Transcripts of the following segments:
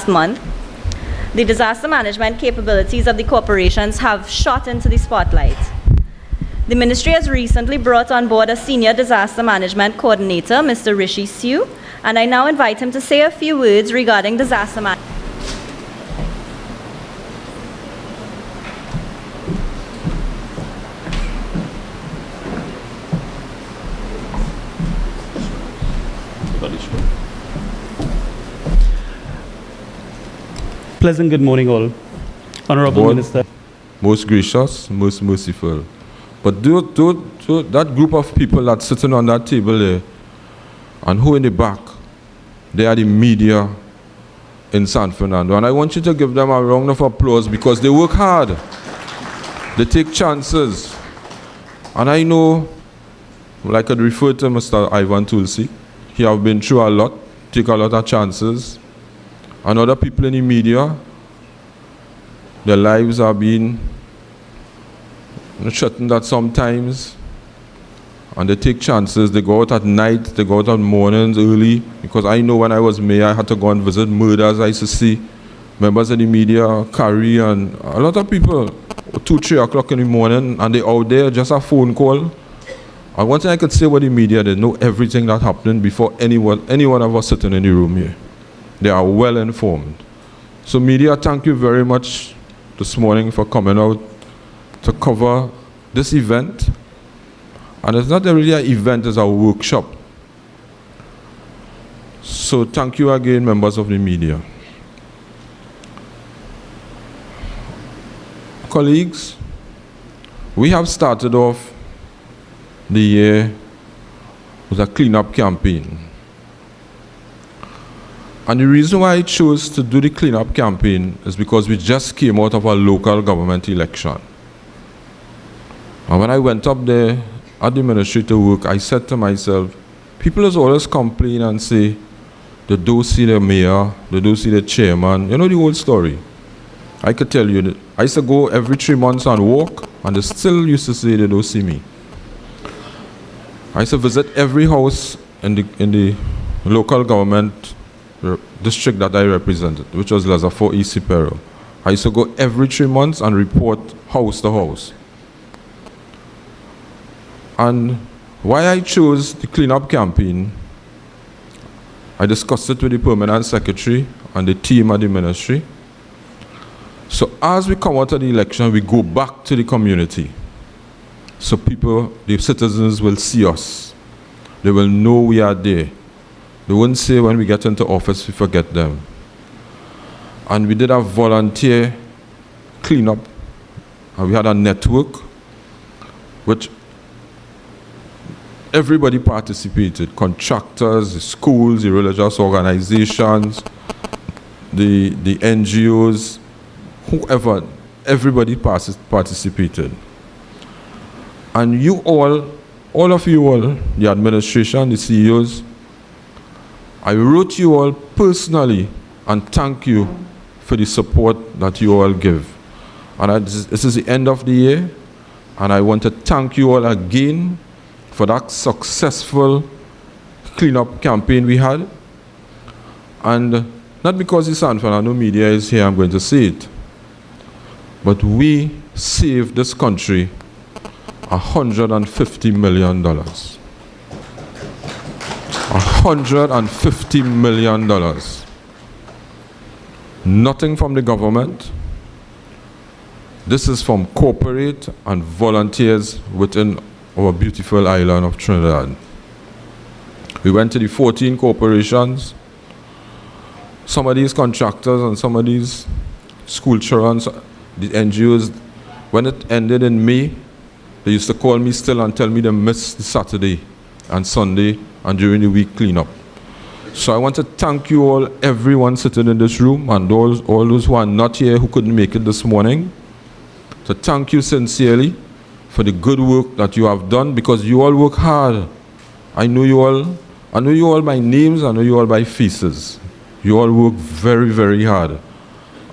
last month, the disaster management capabilities of the corporations have shot into the spotlight. The ministry has recently brought on board a senior disaster management coordinator, Mr. Rishi Siu, and I now invite him to say a few words regarding disaster management. Pleasant good morning all. Honorable Minister. Most gracious, most merciful. But that group of people that's sitting on that table there, and who in the back, they are the media in San Fernando. And I want you to give them a round of applause because they work hard. They take chances. And I know, like I could refer to Mr. Ivan Tulsi, he have been through a lot, take a lot of chances. And other people in the media, their lives are being threatened at sometimes, and they take chances. They go out at night, they go out on mornings early, because I know when I was mayor, I had to go and visit murders. I used to see members of the media carry, and a lot of people, 2, 3 o'clock in the morning, and they out there, just a phone call. And one thing I could say about the media, they know everything that happened before any one of us sitting in the room here. They are well informed. So media, thank you very much this morning for coming out to cover this event. And it's not really an event, it's a workshop. So thank you again, members of the media. Colleagues, we have started off the year with a cleanup campaign. And the reason why I chose to do the cleanup campaign is because we just came out of a local government election. And when I went up there at the ministry to work, I said to myself, people always complain and say, they don't see the mayor, they don't see the chairman. You know the whole story. I could tell you that I used to go every 3 months and walk, and they still used to say they don't see me. I used to visit every house in the local government district that I represented, which was Lazafo East Pero. I used to go every 3 months and report house to house. And why I chose the cleanup campaign, I discussed it with the permanent secretary and the team at the ministry. So as we come out of the election, we go back to the community. So people, the citizens will see us. They will know we are there. They wouldn't say when we get into office, we forget them. And we did a volunteer cleanup. And we had a network, which everybody participated. Contractors, the schools, the religious organizations, the NGOs, whoever, everybody participated. And you all of you all, the administration, the CEOs, I wrote you all personally and thank you for the support that you all give. And this is the end of the year, and I want to thank you all again for that successful cleanup campaign we had. And not because the San Fernando media is here, I'm going to say it, but we saved this country $150 million. $150 million. Nothing from the government. This is from corporate and volunteers within our beautiful island of Trinidad. We went to the 14 corporations. Some of these contractors and some of these school children, the NGOs, when it ended in May, they used to call me still and tell me they missed the Saturday and Sunday and during the week cleanup. So I want to thank you all, everyone sitting in this room, and all those who are not here who couldn't make it this morning. To thank you sincerely for the good work that you have done, because you all work hard. I know you all by names, I know you all by faces. You all work very, very hard.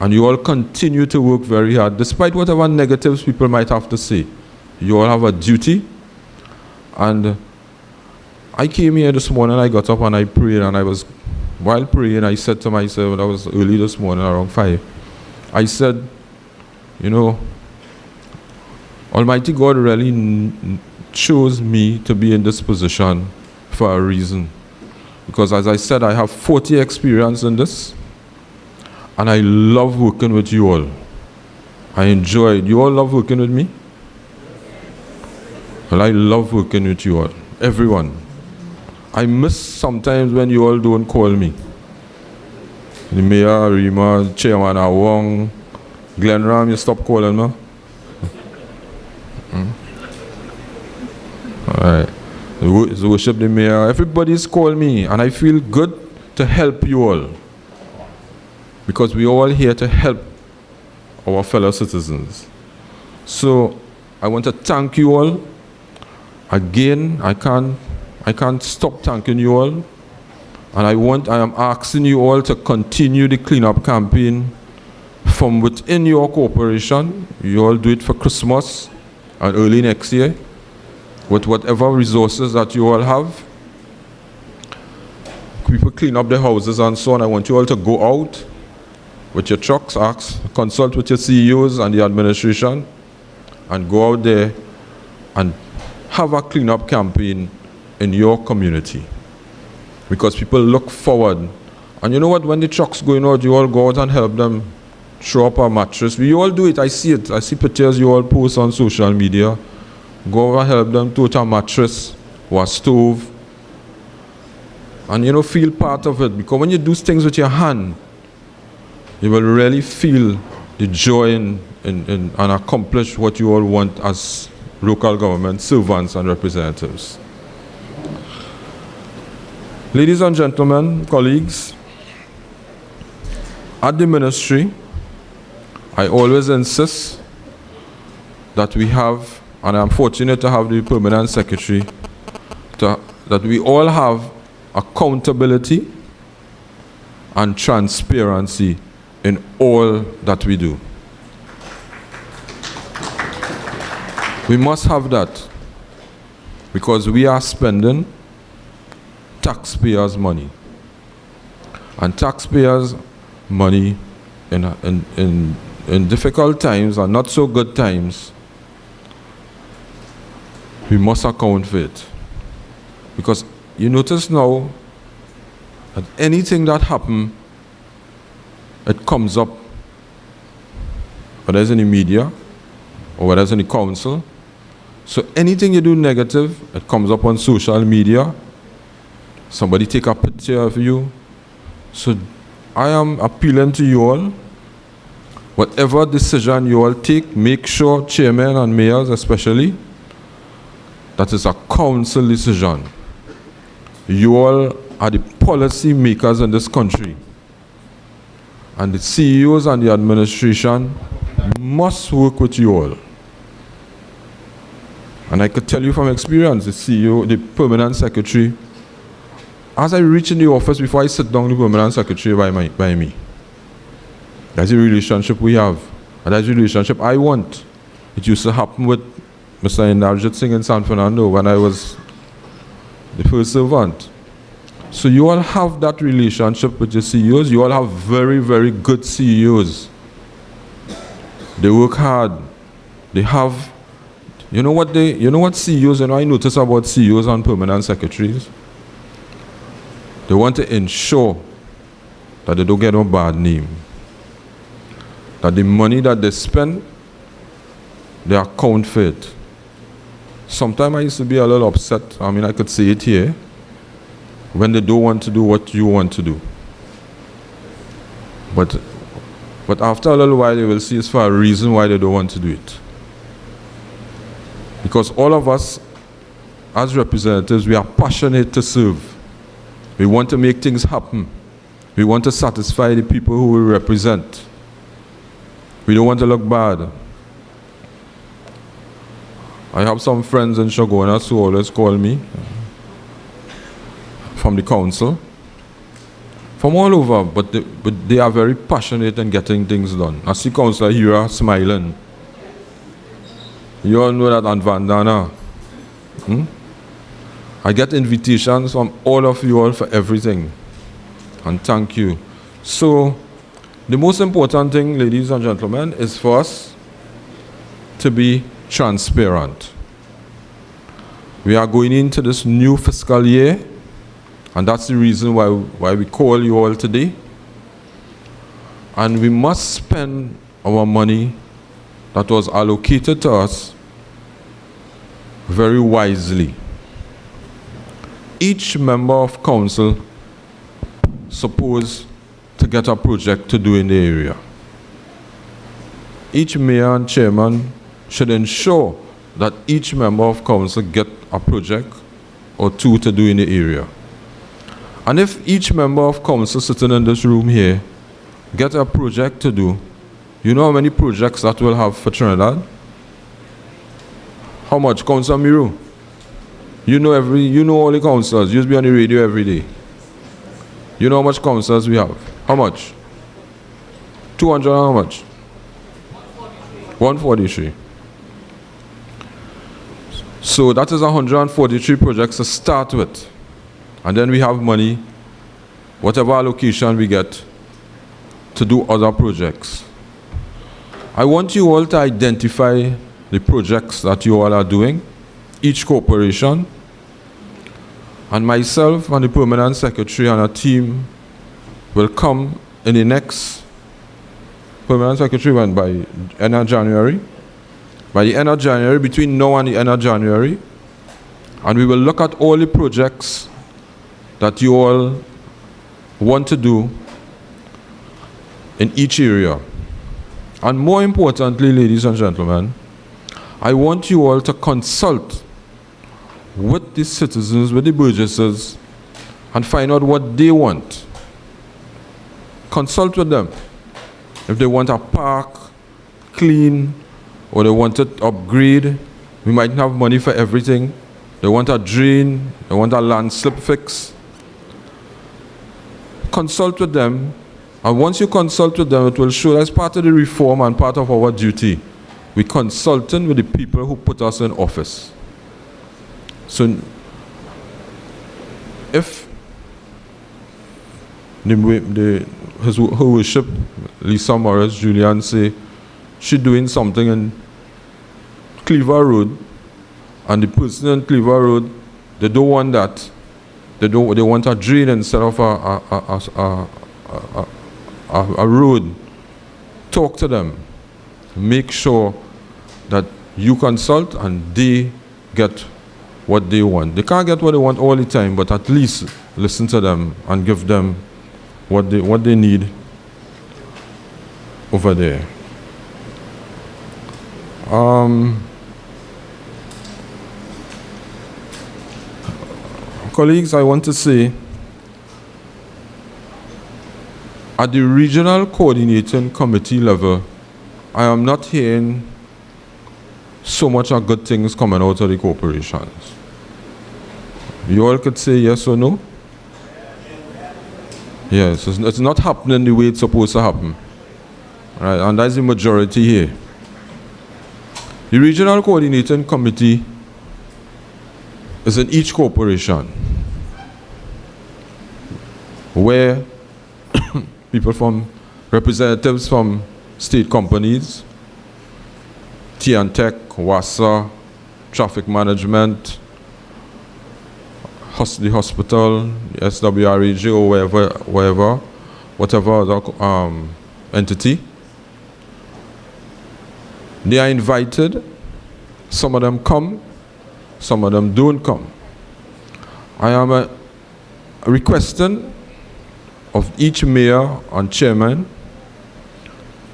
And you all continue to work very hard, despite whatever negatives people might have to say. You all have a duty. And I came here this morning, I got up and I prayed, and I was while praying, I said to myself, that was early this morning, around 5, I said, you know, Almighty God really chose me to be in this position for a reason. Because as I said, I have 40 experience in this, and I love working with you all. I enjoy it. You all love working with me? Well, I love working with you all, everyone. I miss sometimes when you all don't call me. The mayor, Rima, Chairman Awong, Glenn Ram, you stop calling me? All right. The worship, the mayor, everybody's called me, and I feel good to help you all. Because we're all here to help our fellow citizens. So I want to thank you all. Again, I can't stop thanking you all. And I am asking you all to continue the cleanup campaign from within your corporation. You all do it for Christmas and early next year with whatever resources that you all have. People clean up their houses and so on. I want you all to go out with your trucks, consult with your CEOs and the administration, and go out there and have a cleanup campaign in your community. Because people look forward. And you know what, when the truck's going out, you all go out and help them throw up a mattress. We all do it, I see it. I see pictures you all post on social media. Go over and help them tote a mattress or a stove. And you know, feel part of it. Because when you do things with your hand, you will really feel the joy and accomplish what you all want as local government servants and representatives. Ladies and gentlemen, colleagues, at the ministry, I always insist that we have, and I'm fortunate to have the permanent secretary, that we all have accountability and transparency in all that we do. We must have that because we are spending taxpayers' money. And taxpayers' money in difficult times and not so good times, we must account for it. Because you notice now that anything that happens, it comes up, whether it's in the media or whether it's in the council. So anything you do negative, it comes up on social media. Somebody take a picture of you. So I am appealing to you all, whatever decision you all take, make sure, chairmen and mayors especially, that is a council decision. You all are the policy makers in this country. And the CEOs and the administration must work with you all. And I could tell you from experience, the CEO, the permanent secretary, as I reach in the office, before I sit down, the permanent secretary by me. That's the relationship we have. And that's the relationship I want. It used to happen with Mr. Indarjit Singh in San Fernando when I was the first servant. So you all have that relationship with your CEOs. You all have very, very good CEOs. They work hard. They have, you know what CEOs, I notice about CEOs and permanent secretaries? They want to ensure that they don't get a bad name. That the money that they spend, they account for it. Sometimes I used to be a little upset, I could say it here, when they don't want to do what you want to do. But after a little while, you will see it's for a reason why they don't want to do it. Because all of us, as representatives, we are passionate to serve. We want to make things happen. We want to satisfy the people who we represent. We don't want to look bad. I have some friends in Shogunas who always call me from the council, from all over, but they are very passionate in getting things done. I see Councillor Hira smiling. You all know that Aunt Vandana. I get invitations from all of you all for everything. And thank you. So, the most important thing, ladies and gentlemen, is for us to be transparent. We are going into this new fiscal year, and that's the reason why we call you all today. And we must spend our money that was allocated to us very wisely. Each member of council supposed to get a project to do in the area. Each mayor and chairman should ensure that each member of council get a project or two to do in the area. And if each member of council sitting in this room here get a project to do, you know how many projects that will have for Trinidad? How much, Councillor Miru? You know all the councillors. You used to be on the radio every day. You know how much councillors we have? How much? 200 how much? 143. So that is 143 projects to start with. And then we have money, whatever allocation we get, to do other projects. I want you all to identify the projects that you all are doing, each corporation, and myself and the permanent secretary and a team will come in the next, permanent secretary went by end of January. By the end of January, between now and the end of January, and we will look at all the projects that you all want to do in each area. And more importantly, ladies and gentlemen, I want you all to consult with the citizens, with the burgesses, and find out what they want. Consult with them. If they want a park clean, or they want it upgrade, we might have money for everything. They want a drain, they want a landslip fix. Consult with them, and once you consult with them, it will show as part of the reform and part of our duty. We're consulting with the people who put us in office. So, if His Worship Lisa Morris, Julian, say she's doing something in Cleaver Road, and the person in Cleaver Road, they don't want that. They want a drain instead of a road. Talk to them. Make sure that you consult and they get what they want. They can't get what they want all the time, but at least listen to them and give them what they need over there. Colleagues, I want to say, at the regional coordinating committee level, I am not hearing so much of good things coming out of the corporations. You all could say yes or no? Yes, it's not happening the way it's supposed to happen. Right, and that's the majority here. The regional coordinating committee is in each corporation where representatives from state companies, T&Tech, WASA, traffic management, the hospital, SWRAJ, or whatever other entity. They are invited. Some of them come, some of them don't come. I am requesting of each mayor and chairman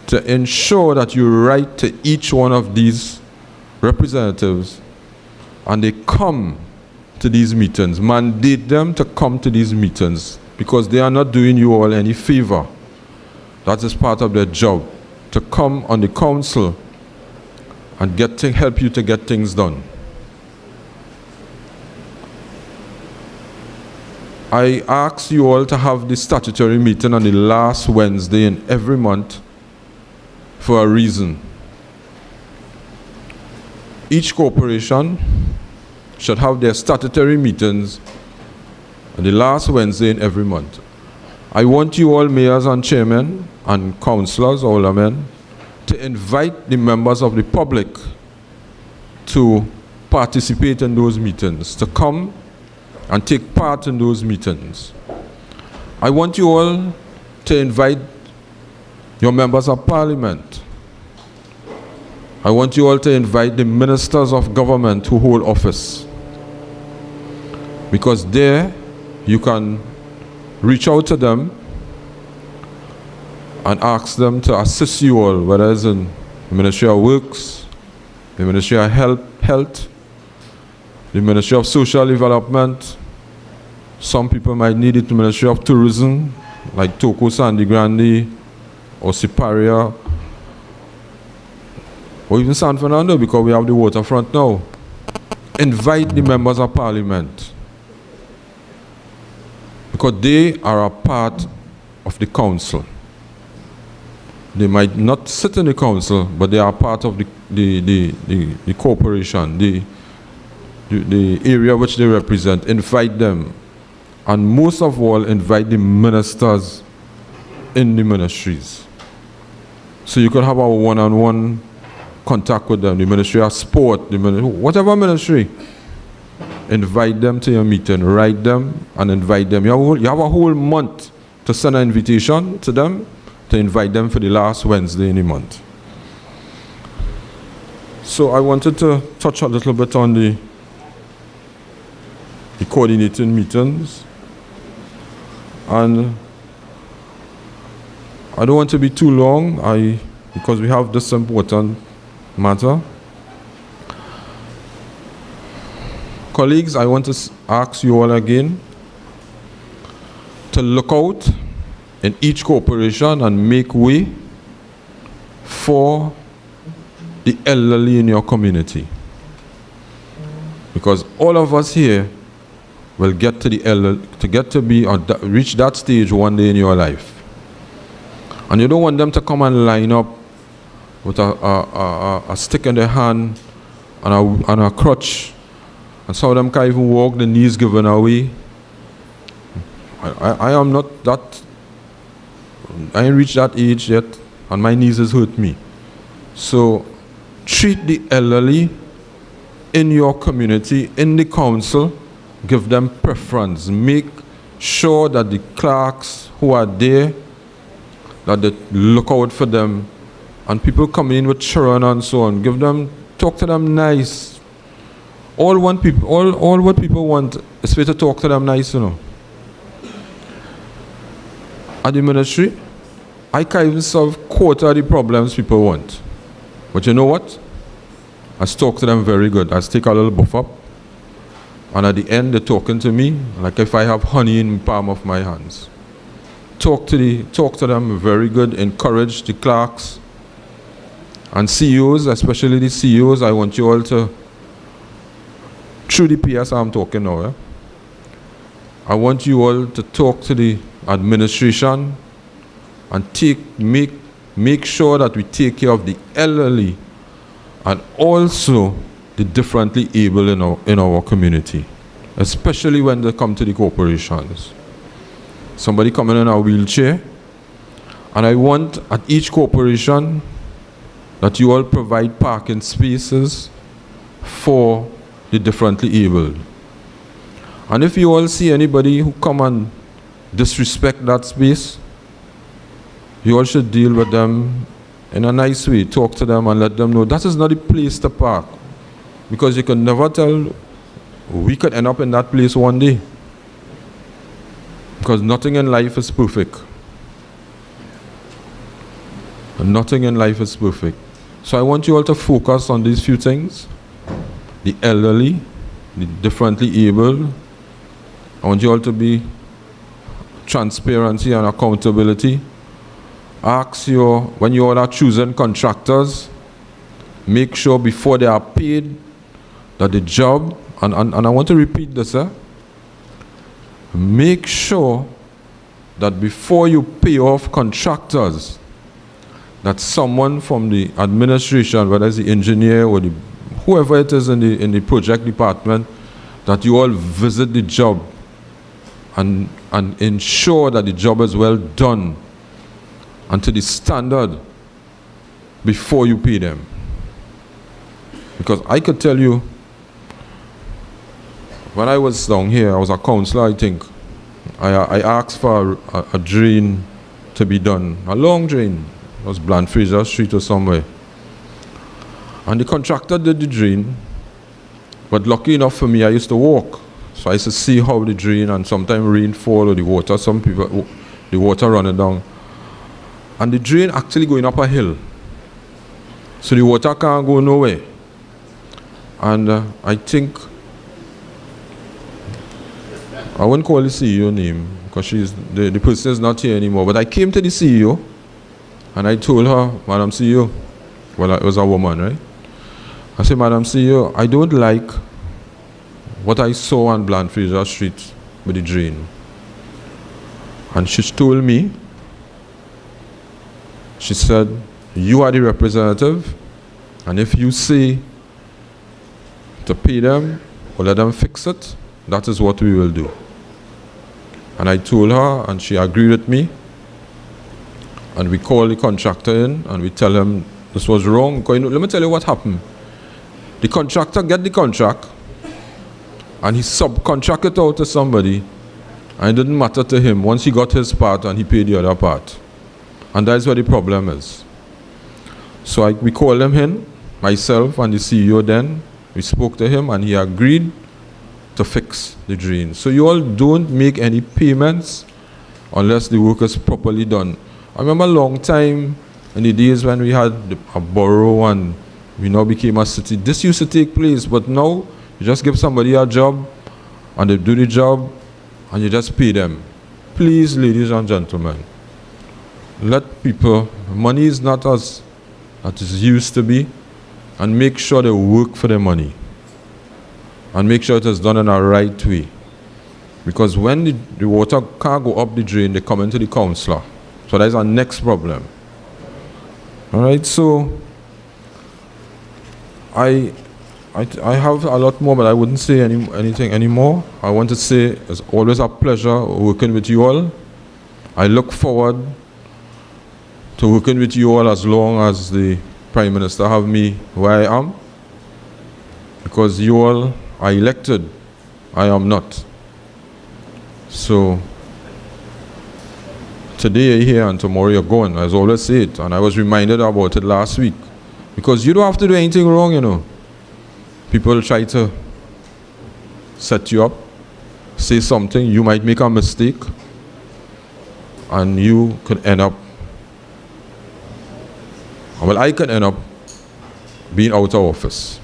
to ensure that you write to each one of these representatives and they come to these meetings. Mandate them to come to these meetings because they are not doing you all any favor. That is part of their job, to come on the council and help you to get things done. I ask you all to have the statutory meeting on the last Wednesday in every month for a reason. Each corporation should have their statutory meetings on the last Wednesday in every month. I want you all, mayors and chairmen and councillors, aldermen, to invite the members of the public to participate in those meetings, to come and take part in those meetings. I want you all to invite your members of parliament. I want you all to invite the ministers of government who hold office, because there you can reach out to them and ask them to assist you all, whether it's in the Ministry of Works, the Ministry of Health, the Ministry of Social Development. Some people might need it, the Ministry of Tourism, like Toko, Sandy Grande, or Siparia, or even San Fernando, because we have the waterfront now. Invite the members of parliament, because they are a part of the council. They might not sit in the council, but they are part of the corporation, the area which they represent. Invite them. And most of all, invite the ministers in the ministries. So you can have a one-on-one contact with them, the Ministry of Sport, whatever ministry. Invite them to your meeting, write them and invite them. You have a whole month to send an invitation to them, to invite them for the last Wednesday in the month. So I wanted to touch a little bit on the coordinating meetings. And I don't want to be too long, because we have this important matter. Colleagues, I want to ask you all again to look out in each corporation and make way for the elderly in your community. Because all of us here will get to the elderly, reach that stage one day in your life. And you don't want them to come and line up with a stick in their hand and a crutch. And some of them can't even walk, the knees given away. I am not that, I ain't reached that age yet, and my knees has hurt me. So treat the elderly in your community, in the council, give them preference. Make sure that the clerks who are there, that they look out for them. And people coming in with children and so on, talk to them nice. All what people want is for to talk to them nice, you know. At the ministry, I can't even solve quarter of the problems people want. But you know what? I talk to them very good. I take a little buff up. And at the end, they're talking to me like if I have honey in the palm of my hands. Talk to them very good. Encourage the clerks and CEOs, especially the CEOs. I want you all to, through the PS I'm talking now, yeah? I want you all to talk to the administration and make sure that we take care of the elderly and also the differently able in our community, especially when they come to the corporations. Somebody coming in a wheelchair, and I want at each corporation that you all provide parking spaces for the differently able. And if you all see anybody who come and disrespect that space, you all should deal with them in a nice way. Talk to them and let them know that is not the place to park. Because you can never tell, we could end up in that place one day. Because nothing in life is perfect. Nothing in life is perfect. So I want you all to focus on these few things. The elderly, the differently able. I want you all to be transparency and accountability. When you all are choosing contractors, make sure before they are paid that the job, and I want to repeat this, make sure that before you pay off contractors, that someone from the administration, whether it's the engineer or whoever it is in the project department, that you all visit the job and ensure that the job is well done and to the standard before you pay them. Because I could tell you, when I was down here, I was a councillor, I think. I asked for a drain to be done, a long drain. It was Bland Fraser Street or somewhere. And the contractor did the drain, but lucky enough for me, I used to walk. So I used to see how the drain, and sometimes rain fall or the water, some people, the water running down. And the drain actually going up a hill. So the water can't go nowhere. And I think, I won't call the CEO name, because the person is not here anymore, but I came to the CEO, and I told her, Madam CEO, well, it was a woman, right? I said, Madam CEO, I don't like what I saw on Bland Fraser Street with the drain. And she told me, she said, you are the representative, and if you say to pay them or let them fix it, that is what we will do. And I told her, and she agreed with me, and we called the contractor in, and we tell him this was wrong. Let me tell you what happened. The contractor get the contract, and he subcontracted it out to somebody, and it didn't matter to him once he got his part and he paid the other part. And that's where the problem is. So we called him in, myself and the CEO then, we spoke to him, and he agreed to fix the drain. So you all don't make any payments unless the work is properly done. I remember a long time in the days when we had a borough and we now became a city, this used to take place, but now you just give somebody a job and they do the job and you just pay them. Please, ladies and gentlemen, let people, money is not as it used to be, and make sure they work for their money. And make sure it is done in a right way. Because when the water can't go up the drain, they come into the councillor. So that's our next problem. All right, so I have a lot more, but I wouldn't say anything anymore. I want to say it's always a pleasure working with you all. I look forward to working with you all as long as the Prime Minister have me where I am. Because you all are elected, I am not. So today you're here and tomorrow you're gone. As I always say it, and I was reminded about it last week. Because you don't have to do anything wrong, you know. People try to set you up, say something, you might make a mistake, and you could end up, well, I could end up being out of office.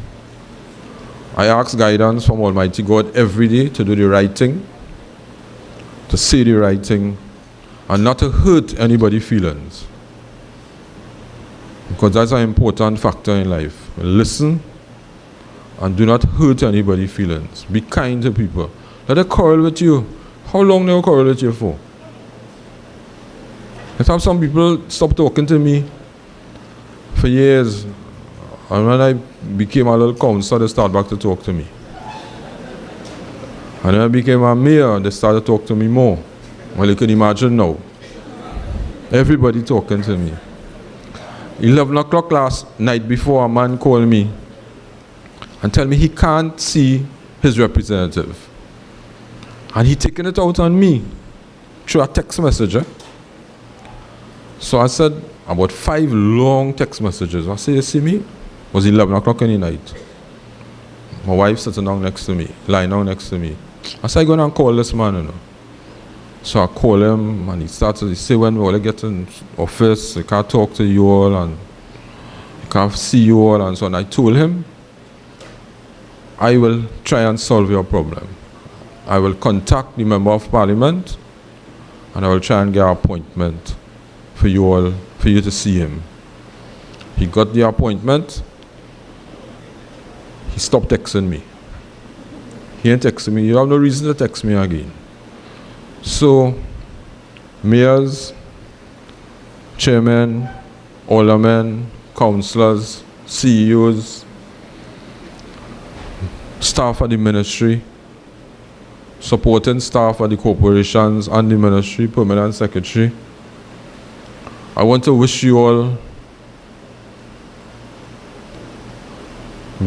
I ask guidance from Almighty God every day to do the right thing, to say the right thing, and not to hurt anybody's feelings. Because that's an important factor in life. Listen and do not hurt anybody's feelings. Be kind to people. Let them quarrel with you. How long they will quarrel with you for? Let's have some people stop talking to me for years. And when I became a little councillor, they started back to talk to me. And when I became a mayor, they started to talk to me more. Well, you can imagine now. Everybody talking to me. 11 o'clock last night before, a man called me and tell me he can't see his representative. And he taking it out on me through a text message. So I said, about 5 long text messages. I said, you see me? It was 11 o'clock in the night. My wife sitting down next to me, lying down next to me. I said, I'm going to call this man, you know. So I call him, and he started to say, when we get in office, I can't talk to you all, and I can't see you all, and so on. I told him, I will try and solve your problem. I will contact the Member of Parliament, and I will try and get an appointment for you all, for you to see him. He got the appointment. He stopped texting me. He ain't texting me. You have no reason to text me again. So, mayors, chairmen, aldermen, councillors, CEOs, staff at the ministry, supporting staff at the corporations and the ministry, permanent secretary. I want to wish you all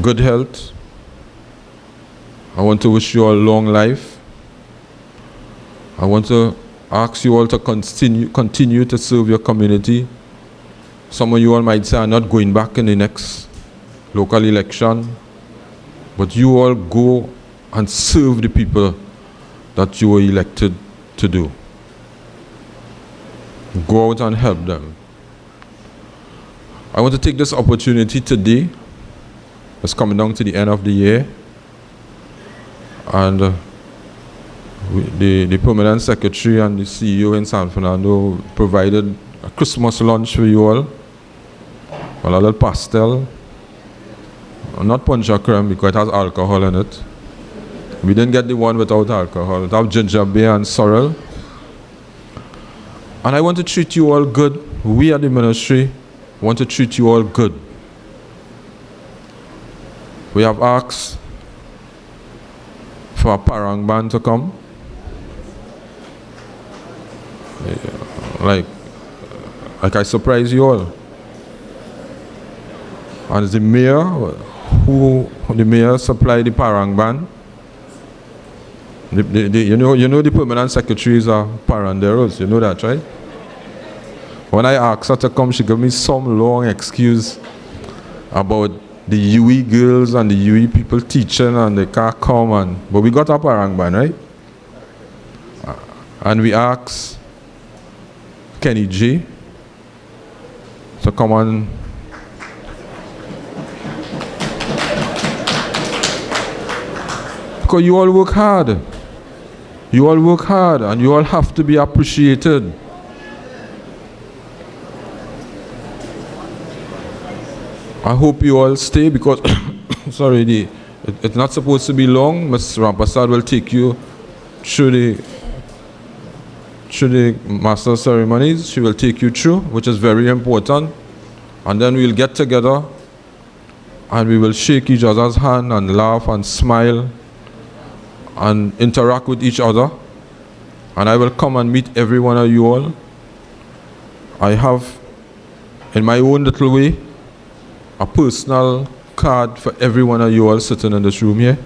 good health. I want to wish you all long life. I want to ask you all to continue to serve your community. Some of you all might say, I'm not going back in the next local election, but you all go and serve the people that you were elected to do. Go out and help them. I want to take this opportunity today. It's coming down to the end of the year, and the permanent secretary and the CEO in San Fernando provided a Christmas lunch for you all. A little pastel, not puncha creme because it has alcohol in it. We didn't get the one without alcohol. It has ginger beer and sorrel. And I want to treat you all good. We at the ministry want to treat you all good. We have asked for a parang band to come. Like I surprise you all. And the mayor supplied the parang band. You know the permanent secretaries are paranderos, you know that, right? When I asked her to come, she gave me some long excuse about the UE girls and the UE people teaching and they can't come, but we got a parang band, right? And we asked Kenny G to come on. Because you all work hard. You all work hard and you all have to be appreciated. I hope you all stay because, sorry, it's not supposed to be long. Ms. Rampasad will take you through the master ceremonies. She will take you through, which is very important. And then we'll get together and we will shake each other's hand and laugh and smile and interact with each other. And I will come and meet every one of you all. I have, in my own little way, a personal card for every one of you all sitting in this room here.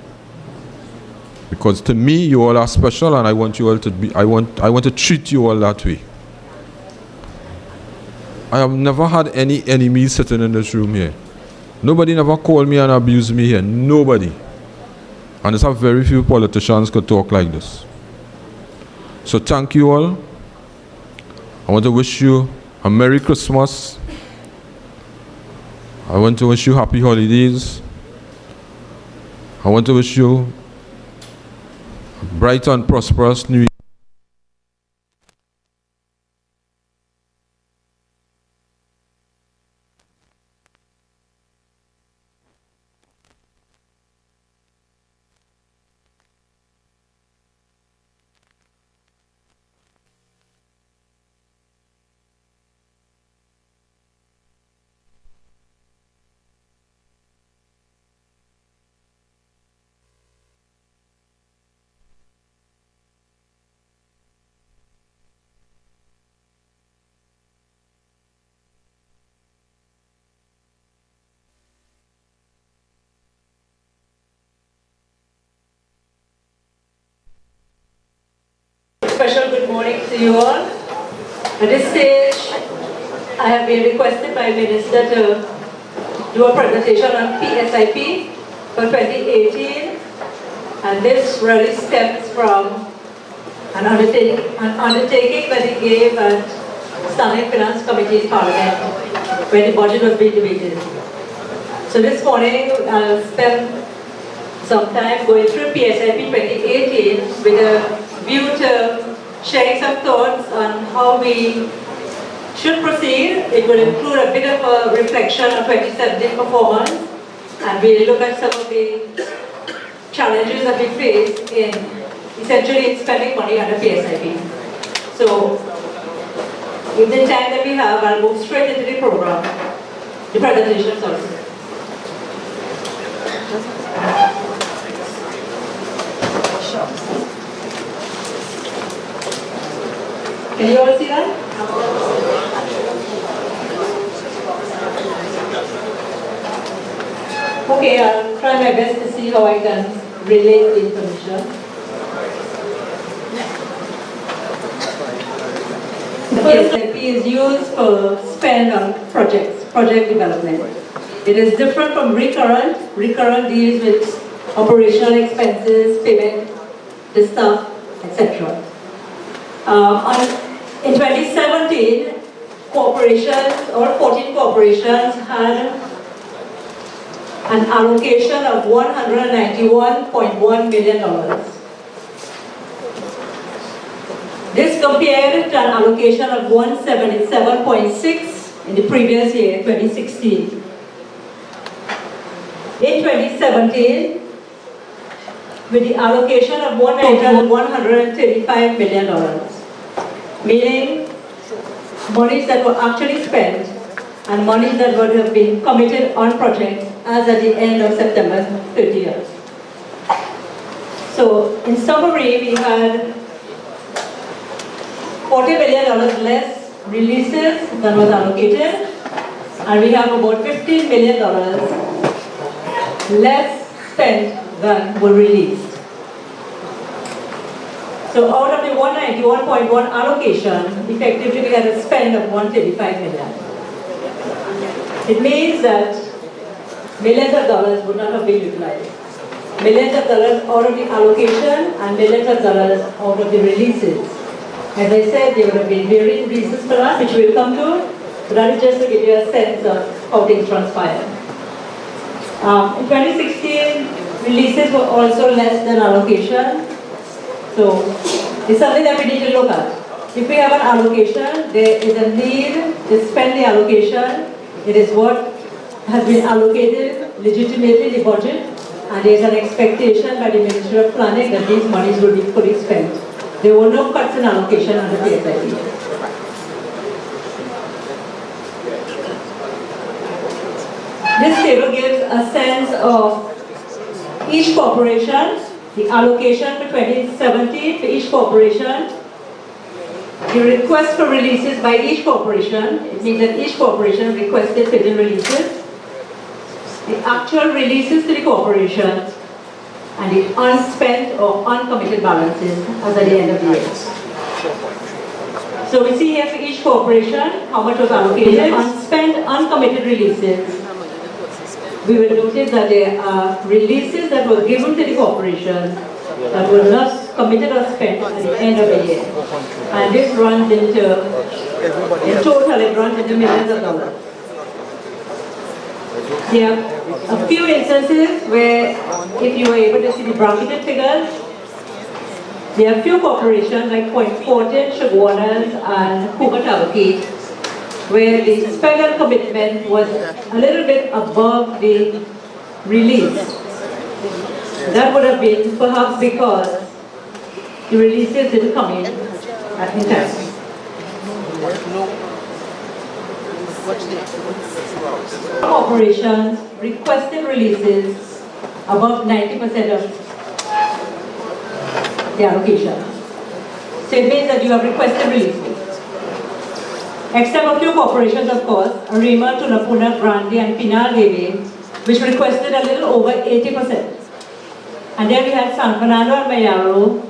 Because to me, you all are special and I want you all to be, I want to treat you all that way. I have never had any enemies sitting in this room here. Nobody never called me and abused me here. Nobody. And there's have very few politicians could talk like this. So thank you all. I want to wish you a Merry Christmas. I want to wish you happy holidays. I want to wish you a bright and prosperous New Year. Special good morning to you all. At this stage, I have been requested by Minister to do a presentation on PSIP for 2018, and this really stems from an undertaking that he gave at Standing Finance Committee in Parliament when the budget was being debated. So this morning, I'll spend some time going through PSIP 2018 with a view to sharing some thoughts on how we should proceed. It will include a bit of a reflection on 2017 performance, and we'll look at some of the challenges that we face in essentially spending money under PSIP. So, with the time that we have, I'll move straight into the program, the presentation, sorry. Can you all see that? Okay, I'll try my best to see how I can relate the information. The PSIP is used for spend on project development. It is different from recurrent. Recurrent deals with operational expenses, payment, the staff, etc. In 2017, corporations, all 14 corporations had an allocation of $191.1 million. This compared to an allocation of 177.6 in the previous year, 2016. In 2017, with the allocation of $135 million, meaning monies that were actually spent and monies that would have been committed on projects as at the end of September 30th. So, in summary, we had $40 million less releases than was allocated, and we have about $15 million less spent than were released. So out of the 191.1 allocation, effectively we had a spend of 135 million. It means that millions of dollars would not have been utilized. Millions of dollars out of the allocation and millions of dollars out of the releases. As I said, there would have been varying reasons for that, which we'll come to, but that is just to give you a sense of how things transpired. In 2016, releases were also less than allocation. So it's something that we need to look at. If we have an allocation, there is a need to spend the allocation. It is what has been allocated legitimately in the budget, and there is an expectation by the Ministry of Planning that these monies will be fully spent. There were no cuts in allocation under PSIP. This table gives a sense of each corporation, the allocation for 2017 for each corporation, the request for releases by each corporation. It means that each corporation requested certain releases, the actual releases to the corporation, and the unspent or uncommitted balances as at the end of the year. So we see here for each corporation how much was allocated, unspent, uncommitted releases. We will notice that there are releases that were given to the corporation that were not committed or spent at the end of the year. And this runs into, in total, it runs into millions of dollars. There are a few instances where, if you were able to see the bracketed figures, there are a few corporations like Point Fortin, Sugarwaters, and Hoover Talcott, where the spend and commitment was a little bit above the release. That would have been perhaps because the releases didn't come in time. Corporations requested releases above 90% of the allocation. So it means that you have requested releases. Except a few corporations, of course, Arima, Tunapuna, Grande, and Pinal Devi, which requested a little over 80%. And then we had San Fernando and Mayaro,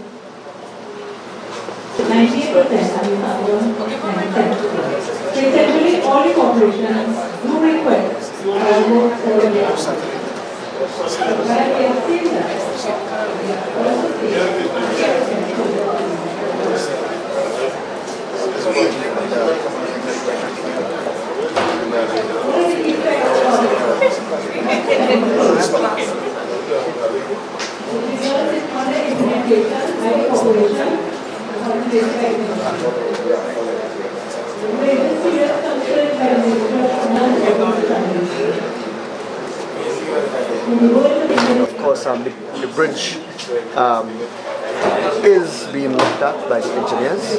98%. So essentially, all the corporations do request almost 70%. Where we have seen that, we also Of course, the bridge is being looked at by the engineers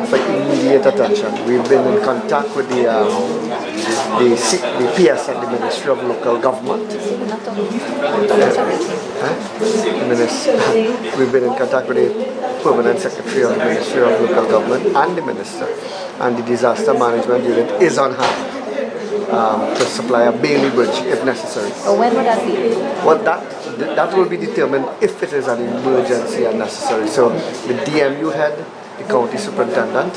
for immediate attention. We've been in contact with the PS at the Ministry of Local Government. We've been in contact with the Permanent Secretary of the Ministry of Local Government and the Minister, and the Disaster Management Unit is on hand to supply a Bailey Bridge if necessary. When would that be? Well, that will be determined if it is an emergency and necessary. So the DMU head, the county superintendent,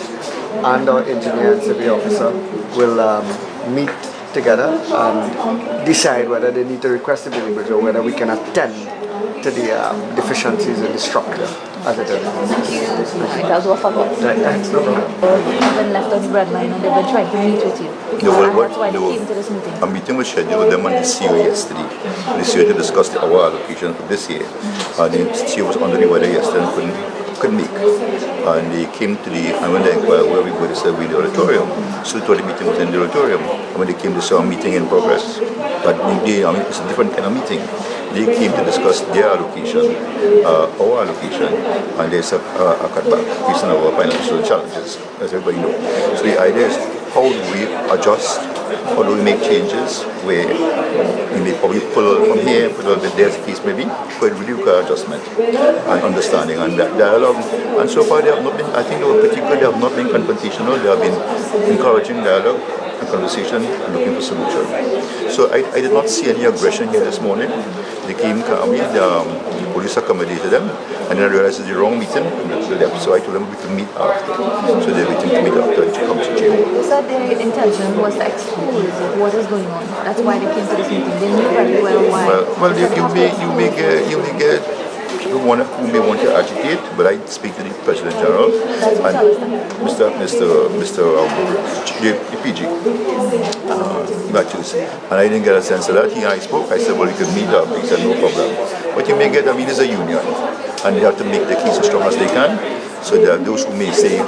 and our engineer and civil officer will meet together and decide whether they need to request a Bailey Bridge or whether we can attend to the deficiencies in the structure as it is. That's what I forgot. Right, thanks, no problem. You've been left on the breadline and they've been trying to meet with you. And that's why they came to this meeting. A meeting was scheduled with them and the CEO yesterday. The CEO to discuss our allocation for this year. The CEO was under the weather yesterday and couldn't make. And they came to and when they inquired where we go, they said we're in the auditorium. So they thought the meeting was in the auditorium. And when they came, they saw a meeting in progress. But it's a different kind of meeting. They came to discuss their allocation, our allocation, and there's a cutback based on our financial challenges, as everybody knows. So the idea is how do we adjust, how do we make changes where we may probably pull from here, put a little bit there as the case may be, but it really requires adjustment and understanding and that dialogue. And so far they have not been, I think they were pretty good, they have not been confrontational, they have been encouraging dialogue and conversation and looking for solution. So I did not see any aggression here this morning. They came calmly, the police accommodated them, and then I realized it's the wrong meeting and they left. So I told them we could meet after. So they're waiting to meet after to come to jail. You said their intention was to expose what is going on. That's why they came to this meeting. They knew very well why. Well, you may get who may want to agitate, but I speak to the President General and Mr. PG Matthews, and I didn't get a sense of that. He and I spoke. I said, well, you can meet up. He said, no problem. But you may get, it's a union, and they have to make the case as strong as they can. So there are those who may say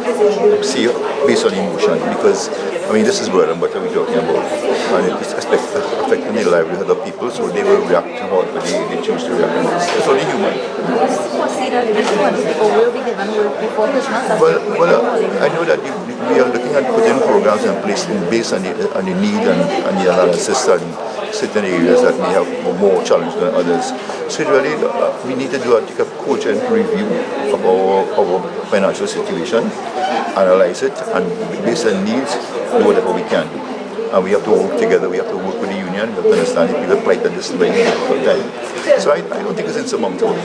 based on emotion, because this is bread and butter we're talking about, and it's affecting the livelihood of people, so they will react to how they choose to react. It's only human. Well, I know that we are looking at putting programs in place based on the need and the analysis and certain areas that may have more challenge than others. So really, we need to take a cogent review of our financial situation, analyze it, and based on needs, do whatever we can do. And we have to work together, we have to work with the union, we have to understand the people plight at this very difficult time. So I don't think it's insurmountable.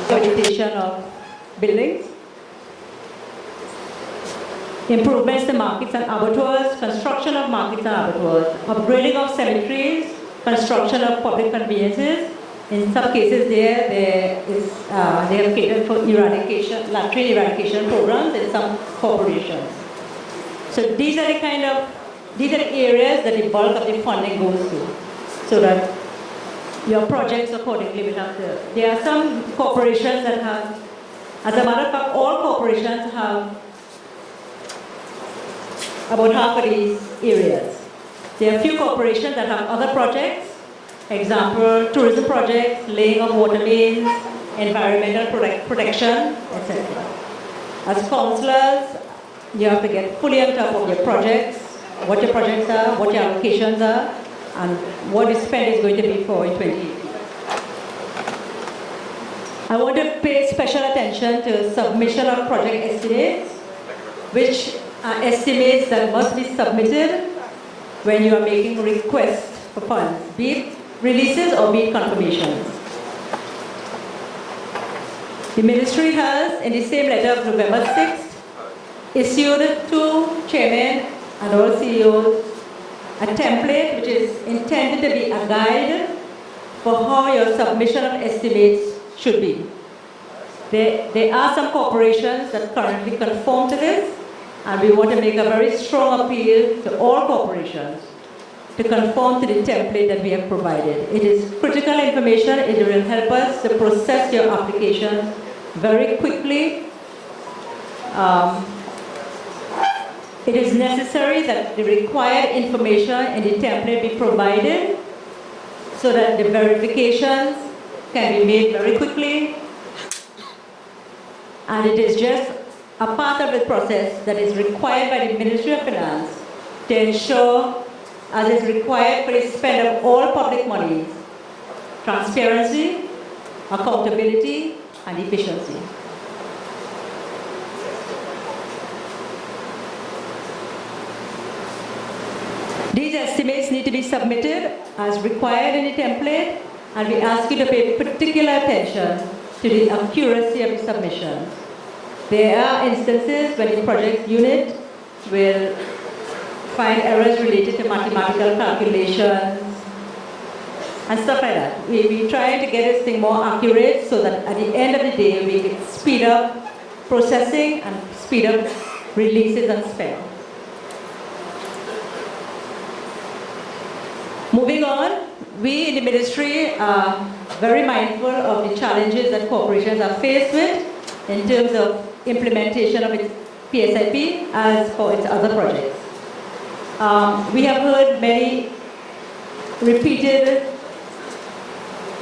Vegetation of buildings, improvements to markets and abattoirs, construction of markets and abattoirs, upgrading of cemeteries, construction of public conveniences. In some cases they have catered for latrine eradication programs in some corporations. So these are the areas that the bulk of the funding goes to, so that your projects accordingly will have to. There are some corporations that have, as a matter of fact, all corporations have about half of these areas. There are a few corporations that have other projects, example, tourism projects, laying of water mains, environmental protection, etc. As councillors, you have to get fully on top of your projects, what your projects are, what your allocations are, and what the spend is going to be for in 2018. I want to pay special attention to submission of project estimates, which are estimates that must be submitted when you are making requests for funds, be it releases or be it confirmations. The ministry has, in the same letter of November 6th, issued to chairmen and all CEOs a template which is intended to be a guide for how your submission of estimates should be. There are some corporations that currently conform to this, and we want to make a very strong appeal to all corporations to conform to the template that we have provided. It is critical information. It will help us to process your application very quickly. It is necessary that the required information in the template be provided so that the verifications can be made very quickly, and it is just a part of the process that is required by the Ministry of Finance to ensure, as is required for the spend of all public monies, transparency, accountability, and efficiency. These estimates need to be submitted as required in the template, and we ask you to pay particular attention to the accuracy of the submissions. There are instances when the project unit will find errors related to mathematical calculations and stuff like that. We try to get this thing more accurate so that at the end of the day we can speed up processing and speed up releases and spend. Moving on, we in the ministry are very mindful of the challenges that corporations are faced with in terms of implementation of its PSIP as for its other projects. We have heard many repeated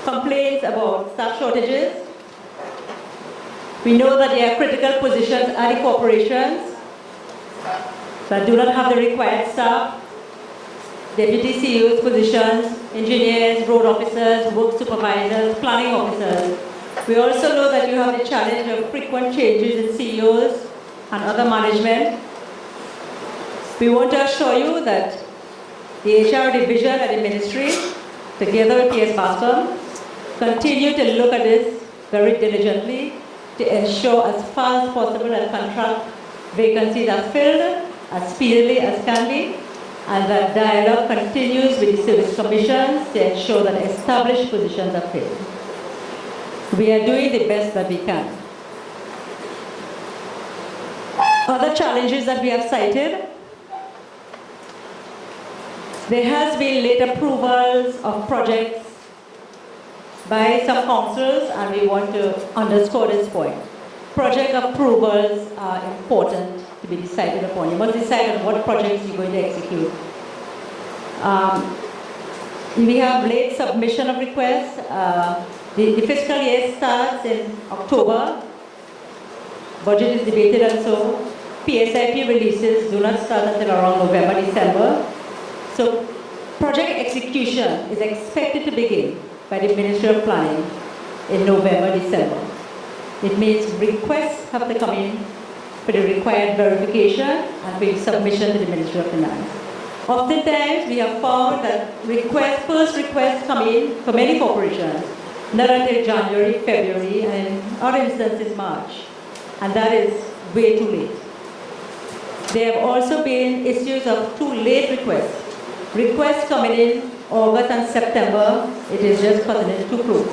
complaints about staff shortages. We know that there are critical positions at the corporations that do not have the required staff. Deputy CEOs positions, engineers, road officers, work supervisors, planning officers. We also know that you have the challenge of frequent changes in CEOs and other management. We want to assure you that the HR division at the ministry, together with PS Bascom, continue to look at this very diligently to ensure as far as possible that contract vacancies are filled as speedily as can be, and that dialogue continues with the service commissions to ensure that established positions are filled. We are doing the best that we can. Other challenges that we have cited: there has been late approvals of projects by some councils, and we want to underscore this point. Project approvals are important to be decided upon. You must decide on what projects you're going to execute. We have late submission of requests. The fiscal year starts in October. Budget is debated, and so PSIP releases do not start until around November, December. So project execution is expected to begin by the Ministry of Planning in November, December. It means requests have to come in for the required verification and for submission to the Ministry of Finance. Oftentimes, we have found that first requests come in for many corporations, not until January, February, and in other instances, March. And that is way too late. There have also been issues of too late requests. Requests coming in August and September, it is just cutting it too close.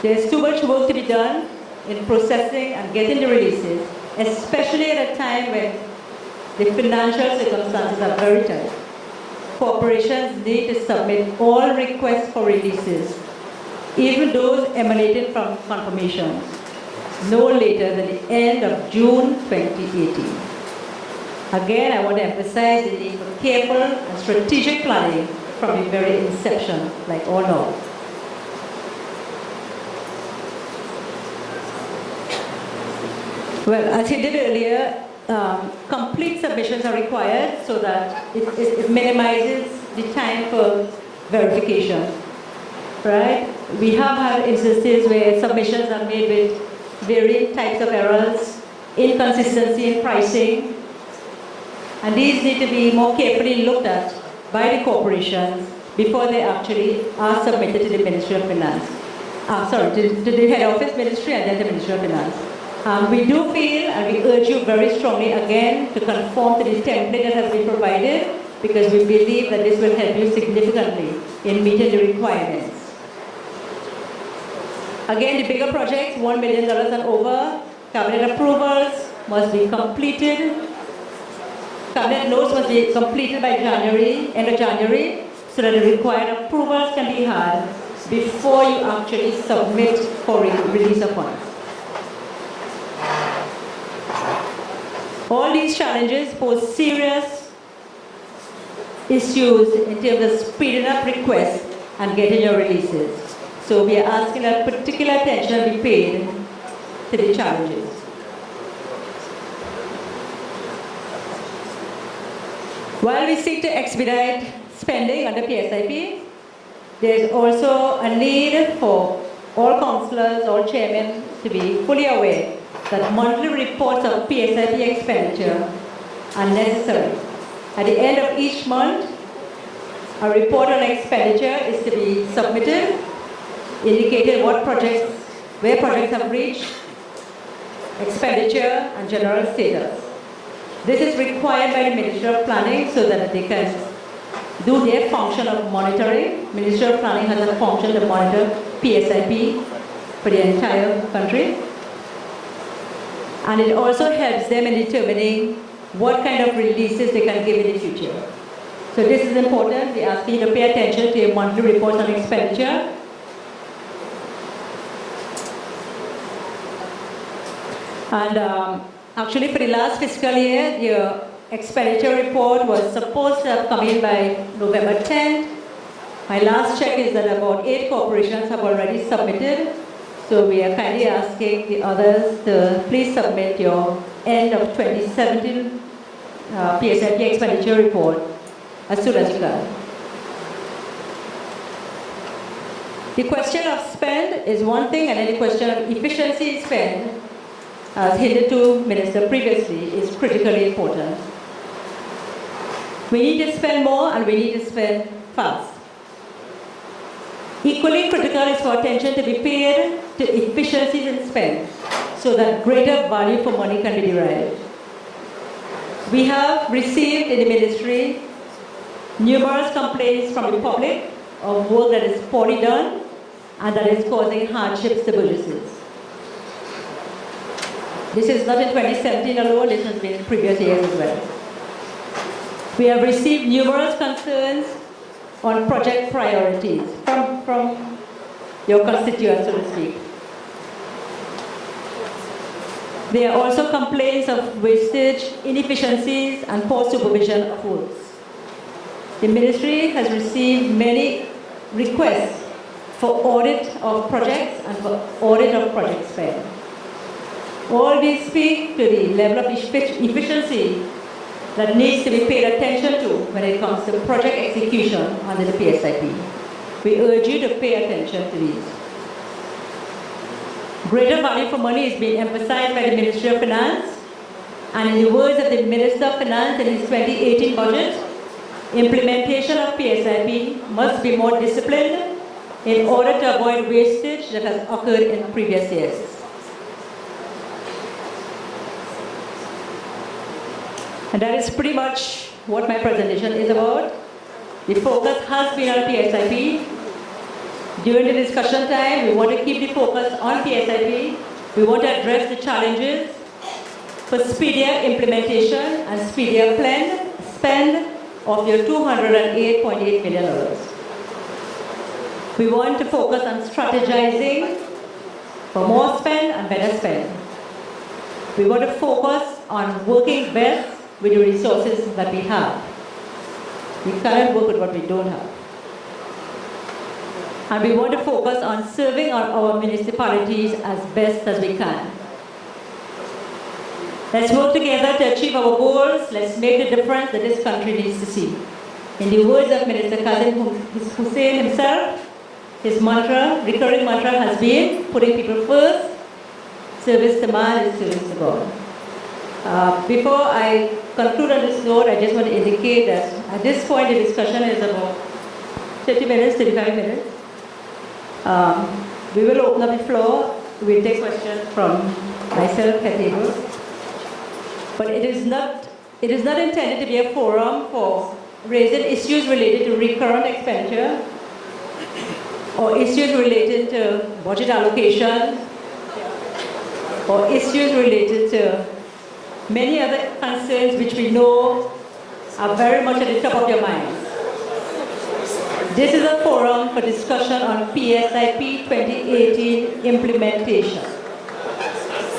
There's too much work to be done in processing and getting the releases, especially at a time when the financial circumstances are very tight. Corporations need to submit all requests for releases, even those emanating from confirmations, no later than the end of June 2018. Again, I want to emphasize the need for careful and strategic planning from the very inception, like all know. Well, as he did earlier, complete submissions are required so that it minimizes the time for verification, right? We have had instances where submissions are made with varying types of errors, inconsistency in pricing, and these need to be more carefully looked at by the corporations before they actually are submitted to the Ministry of Finance. To the head office ministry and then the Ministry of Finance. We do feel, and we urge you very strongly again to conform to this template that has been provided, because we believe that this will help you significantly in meeting the requirements. Again, the bigger projects, $1 million and over, cabinet approvals must be completed. Cabinet notes must be completed by end of January, so that the required approvals can be had before you actually submit for release of funds. All these challenges pose serious issues in terms of speeding up requests and getting your releases. So we are asking that particular attention be paid to the challenges. While we seek to expedite spending under PSIP, there is also a need for all councillors, all chairmen to be fully aware that monthly reports of PSIP expenditure are necessary. At the end of each month, a report on expenditure is to be submitted, indicating where projects have reached, expenditure, and general status. This is required by the Ministry of Planning so that they can do their function of monitoring. Ministry of Planning has a function to monitor PSIP for the entire country. And it also helps them in determining what kind of releases they can give in the future. So this is important. We ask you to pay attention to your monthly report on expenditure. And actually for the last fiscal year, your expenditure report was supposed to have come in by November 10th. My last check is that about 8 corporations have already submitted. So we are kindly asking the others to please submit your end of 2017 PSIP expenditure report as soon as you can. The question of spend is one thing, and then the question of efficiency in spend, as hitherto Minister previously, is critically important. We need to spend more and we need to spend fast. Equally critical is for attention to be paid to efficiencies in spend so that greater value for money can be derived. We have received in the ministry numerous complaints from the public of work that is poorly done and that is causing hardships to businesses. This is not in 2017 alone, this has been in previous years as well. We have received numerous concerns on project priorities from your constituents, so to speak. There are also complaints of wastage, inefficiencies, and poor supervision of works. The ministry has received many requests for audit of projects and for audit of project spend. All these speak to the level of efficiency that needs to be paid attention to when it comes to project execution under the PSIP. We urge you to pay attention to these. Greater value for money is being emphasized by the Ministry of Finance, and in the words of the Minister of Finance in his 2018 budget, implementation of PSIP must be more disciplined in order to avoid wastage that has occurred in previous years. And that is pretty much what my presentation is about. The focus has been on PSIP. During the discussion time, we want to keep the focus on PSIP. We want to address the challenges for speedier implementation and speedier spend of your $208.8 million. We want to focus on strategizing for more spend and better spend. We want to focus on working best with the resources that we have. We cannot work with what we don't have. And we want to focus on serving our municipalities as best as we can. Let's work together to achieve our goals. Let's make the difference that this country needs to see. In the words of Minister Kazim Hussain himself, his mantra, recurring mantra has been putting people first, service to man is service to God. Before I conclude on this note, I just want to indicate that at this point the discussion is about 30 minutes, 35 minutes. We will open up the floor. We'll take questions from myself at table. But it is not intended to be a forum for raising issues related to recurrent expenditure or issues related to budget allocation or issues related to many other concerns which we know are very much at the top of your minds. This is a forum for discussion on PSIP 2018 implementation.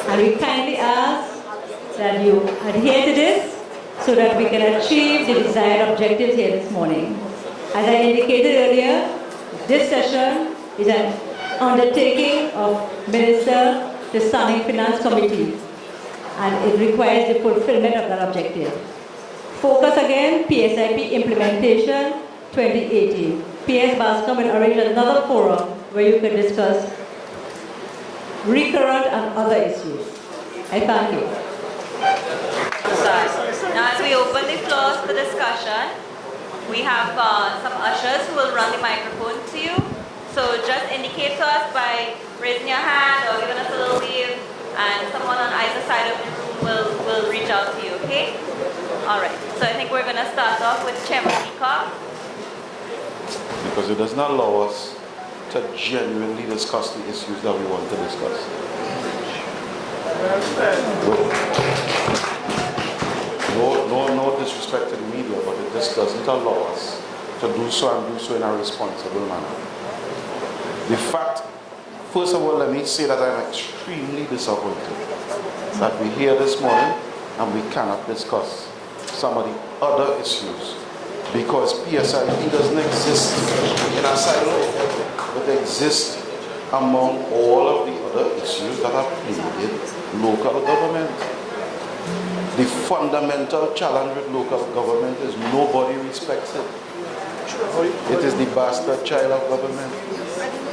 And we kindly ask that you adhere to this so that we can achieve the desired objectives here this morning. As I indicated earlier, this session is an undertaking of Minister to Standing Finance Committee, and it requires the fulfillment of that objective. Focus again, PSIP implementation 2018. PS Bascom will arrange another forum where you can discuss recurrent and other issues. I thank you. Now, as we open the floor for discussion, we have some ushers who will run the microphone to you. So just indicate to us by raising your hand or giving us a little wave, and someone on either side of the room will reach out to you, okay? All right, so I think we're going to start off with Chairman Peacock. Because it does not allow us to genuinely discuss the issues that we want to discuss. No disrespect to the media, but it just doesn't allow us to do so and do so in a responsible manner. The fact, first of all, let me say that I'm extremely disappointed that we're here this morning and we cannot discuss some of the other issues, because PSIP doesn't exist in a silo, but exists among all of the other issues that are plaguing local government. The fundamental challenge with local government is nobody respects it. It is the bastard child of government.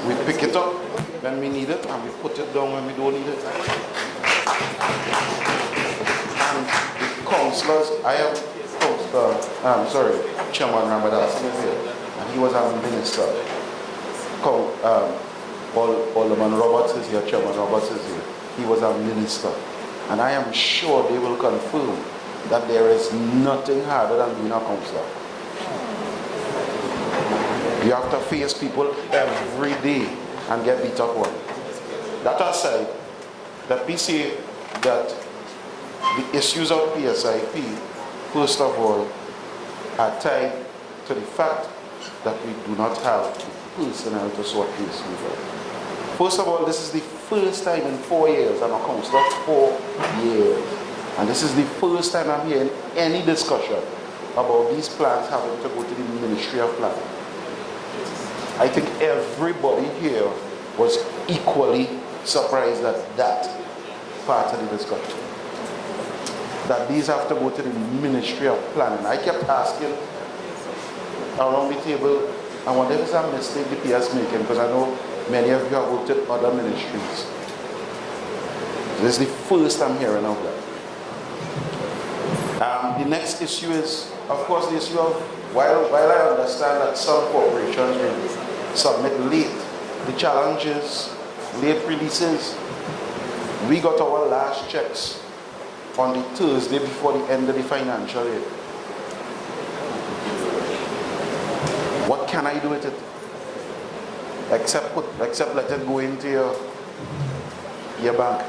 We pick it up when we need it and we put it down when we don't need it. And the councillors, Chairman Ramadas is here, and he was a minister. Alderman Roberts is here, Chairman Roberts is here. He was a minister. And I am sure they will confirm that there is nothing harder than being a councillor. You have to face people every day and get beat up on. That aside, let me say that the issues of PSIP, first of all, are tied to the fact that we do not have the personnel to sort the issues out. First of all, this is the first time in 4 years I'm a councillor, 4 years. And this is the first time I'm hearing any discussion about these plans having to go to the Ministry of Planning. I think everybody here was equally surprised at that part of the discussion. That these have to go to the Ministry of Planning. I kept asking around the table, I wonder if it's a mistake the PS making, because I know many of you have worked at other ministries. This is the first I'm hearing of that. The next issue is, of course, the issue of, while I understand that some corporations will submit late, the challenge is late releases. We got our last checks on the Thursday before the end of the financial year. What can I do with it? Except let it go into your bank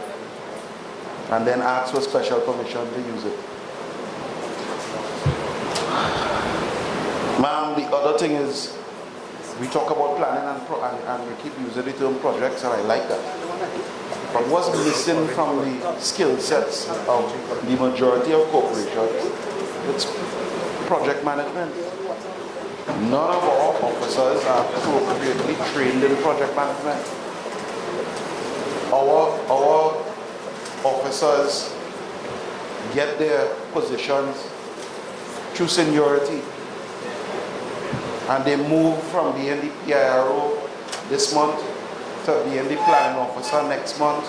and then ask for special permission to use it. Ma'am, the other thing is, we talk about planning and we keep using the term projects, and I like that. But what's missing from the skill sets of the majority of corporations, it's project management. None of our officers are appropriately trained in project management. Our officers get their positions through seniority, and they move from being the PIRO this month to being the planning officer next month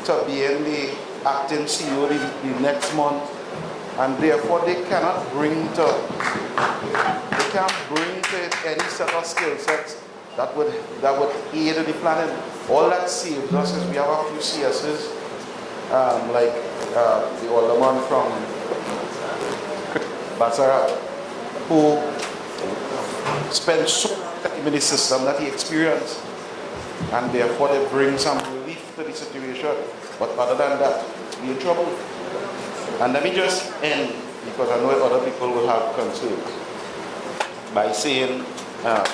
to being the acting CEO the next month, and therefore they cannot bring to any set of skill sets that would aid in the planning. All that saves us is we have a few CSs like the alderman from Basara, who spent so much time in the system that he experienced, and therefore they bring some relief to the situation. But other than that, we're in trouble. And let me just end, because I know other people will have concerns, by saying that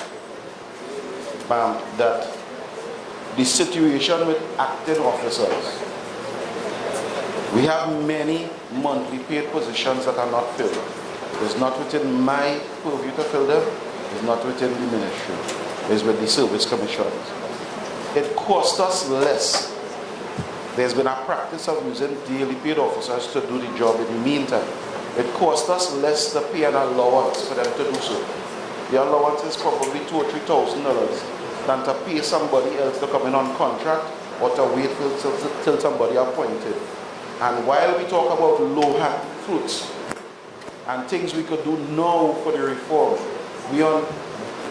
the situation with acting officers, we have many monthly paid positions that are not filled. It's not within my purview to fill them. It's not within the ministry. It's with the service commissions. it costs us less. There's been a practice of using daily paid officers to do the job in the meantime. It costs us less to pay an allowance for them to do so. The allowance is probably $2,000 or $3,000 than to pay somebody else to come in on contract or to wait till somebody appointed. And while we talk about low-hanging fruits and things we could do now for the reform,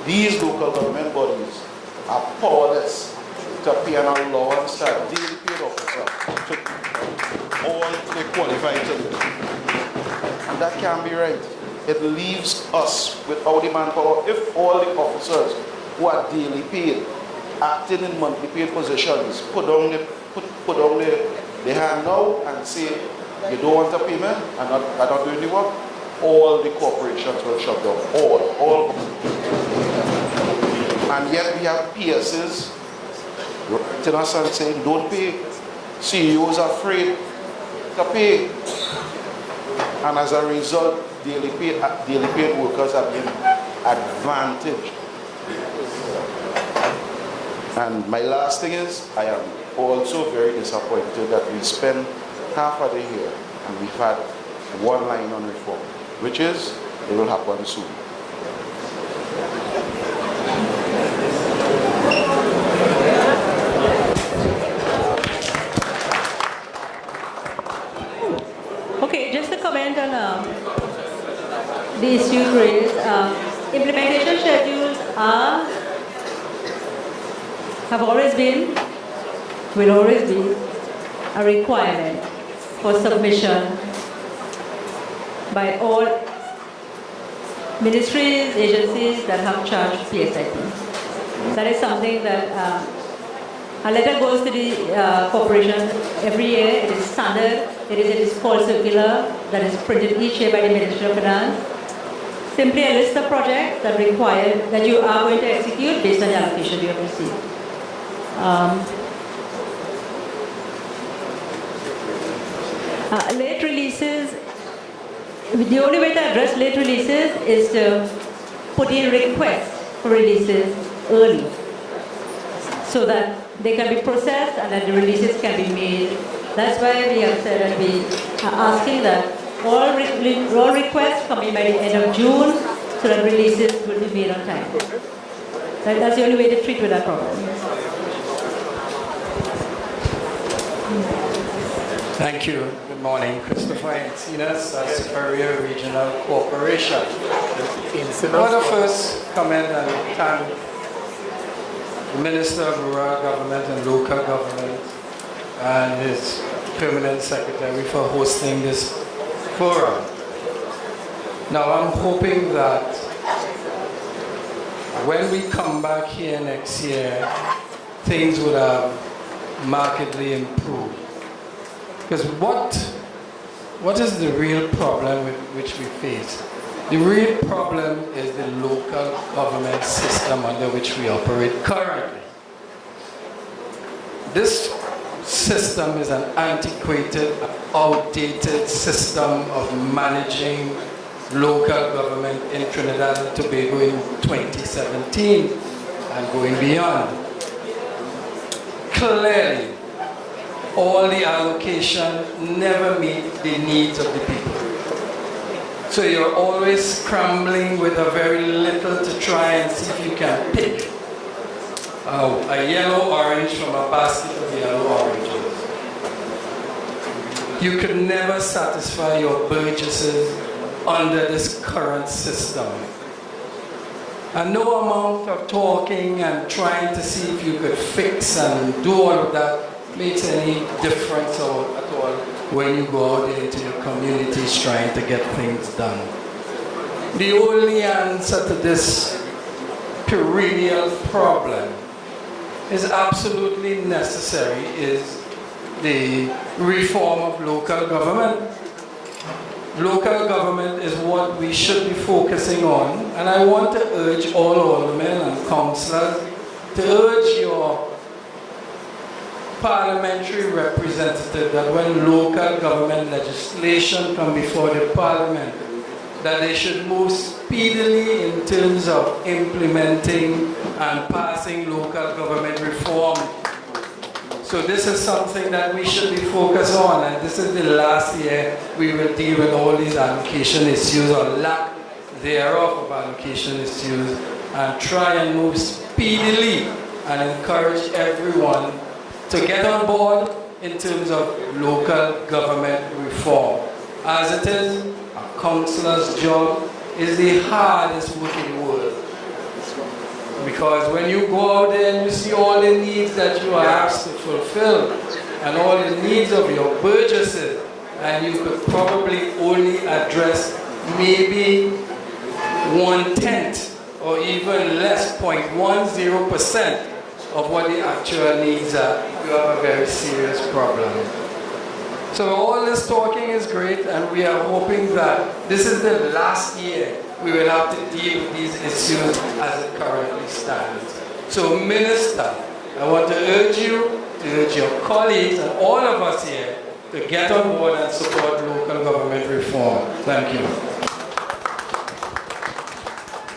these local government bodies are powerless to pay an allowance to a daily paid officer to all they qualify to do. And that can't be right. It leaves us without the manpower. If all the officers who are daily paid, acting in monthly paid positions, put down the hand now and say, you don't want a payment and are not doing the work, all the corporations will shut down. All. And yet we have PSs writing us and saying, don't pay. CEOs are afraid to pay. And as a result, daily paid workers are being advantaged. And my last thing is, I am also very disappointed that we spend half a day here and we've had one line on reform, which is, it will happen soon. Okay, just a comment on the issue raised. Implementation schedules have always been, will always be, a requirement for submission by all ministries, agencies that have charged PSIP. That is something that a letter goes to the corporation every year. It is standard. It is called circular that is printed each year by the Ministry of Finance. Simply a list of projects that you are going to execute based on the allocation you have received. Late releases, the only way to address late releases is to put in requests for releases early so that they can be processed and that the releases can be made. That's why we have said that we are asking that all requests come in by the end of June so that releases will be made on time. That's the only way to treat with that problem. Thank you. Good morning. Christopher Encinas, Superior Regional Corporation. I want to first comment and thank the Minister of Rural Government and Local Government and his Permanent Secretary for hosting this forum. Now I'm hoping that when we come back here next year, things would have markedly improved. Because what is the real problem with which we face? The real problem is the local government system under which we operate currently. This system is an antiquated, outdated system of managing local government in Trinidad and Tobago in 2017 and going beyond. Clearly, all the allocation never meet the needs of the people. So you're always scrambling with a very little to try and see if you can pick a yellow orange from a basket of yellow oranges. You could never satisfy your burgesses under this current system. And no amount of talking and trying to see if you could fix and do all of that makes any difference at all when you go out into your communities trying to get things done. The only answer to this perennial problem is absolutely necessary is the reform of local government. Local government is what we should be focusing on, and I want to urge all aldermen and councillors to urge your parliamentary representative that when local government legislation come before the parliament, that they should move speedily in terms of implementing and passing local government reform. So this is something that we should be focused on, and this is the last year we will deal with all these allocation issues or lack thereof of allocation issues, and try and move speedily and encourage everyone to get on board in terms of local government reform. As it is, a councillor's job is the hardest work in the world. Because when you go out there and you see all the needs that you are asked to fulfill and all the needs of your burgesses, and you could probably only address maybe 1/10 or even less, 0.10% of what the actual needs are, you have a very serious problem. So all this talking is great, and we are hoping that this is the last year we will have to deal with these issues as it currently stands. So Minister, I want to urge you, to urge your colleagues and all of us here to get on board and support local government reform. Thank you.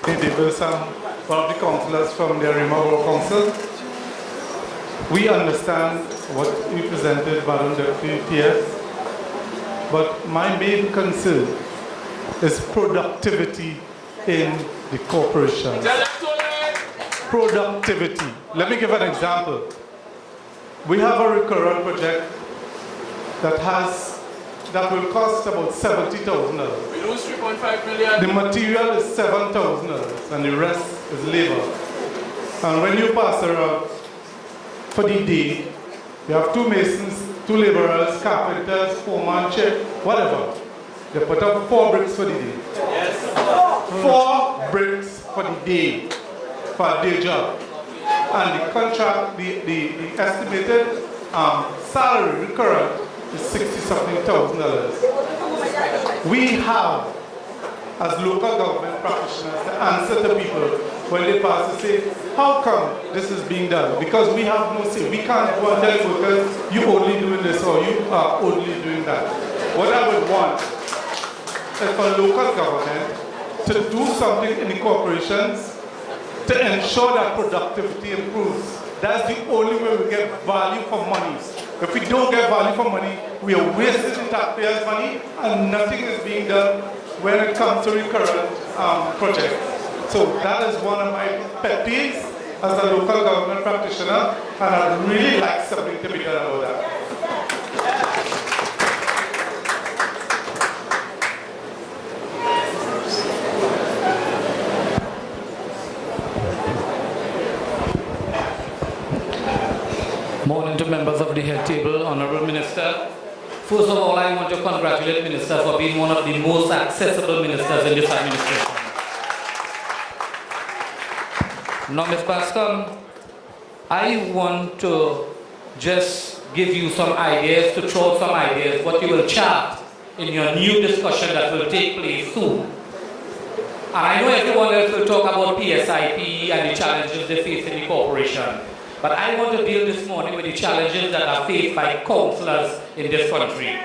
There were one of the councillors from the Arima Council. We understand what you presented, Madam Deputy PS, but my main concern is productivity in the corporation. Productivity. Let me give an example. We have a recurrent project that will cost about $70,000. We lose 3.5 million. The material is $7,000 and the rest is labor. And when you pass around for the day, you have 2 masons, 2 laborers, carpenters, foreman, chef, whatever. They put up 4 bricks for the day. Yes. 4 bricks for the day, for a day job. And the contract, the estimated salary recurrent is $60-something thousand. We have, as local government practitioners, to answer to people when they pass to say, how come this is being done? Because we have no say. We can't go and tell workers, you only doing this or you are only doing that. What I would want is for local government to do something in the corporations to ensure that productivity improves. That's the only way we get value for money. If we don't get value for money, we are wasting the taxpayers' money and nothing is being done when it comes to recurrent projects. So that is one of my pet peeves as a local government practitioner, and I'd really like something to be done about that. Morning to members of the head table, Honorable Minister. First of all, I want to congratulate Minister for being one of the most accessible ministers in this administration. Now, Ms. Bascom, I want to just give you some ideas, to throw some ideas, what you will chart in your new discussion that will take place soon. And I know everyone else will talk about PSIP and the challenges they face in the corporation. But I want to deal this morning with the challenges that are faced by councillors in this country.